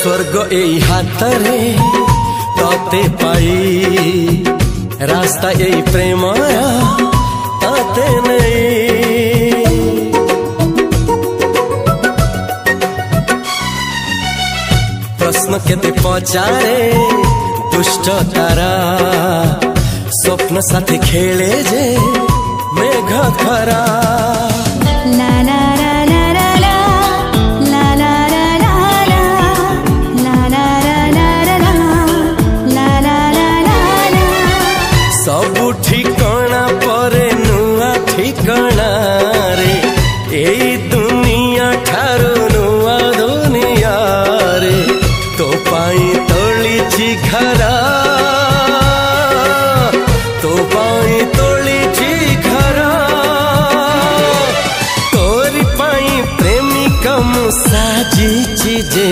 स्वर्ग एई हातरे तते पाई रास्ता एई प्रेमया तते नहीं। प्रश्न केते पचारे दुष्ट तारा स्वप्न साथी खेले जे मेघ खरा। ला ला ला ला ला ला ला ला ला ला ला ला ला ला। सबु ठिकाना परे नुआ ठिकाना रे एई दुनिया ठारू नुआ दुनिया रे। तो पाई तोलिछि घरा तो पाई तोलिछि घरा तोरी पाई प्रेमिका मु साजिछि जे।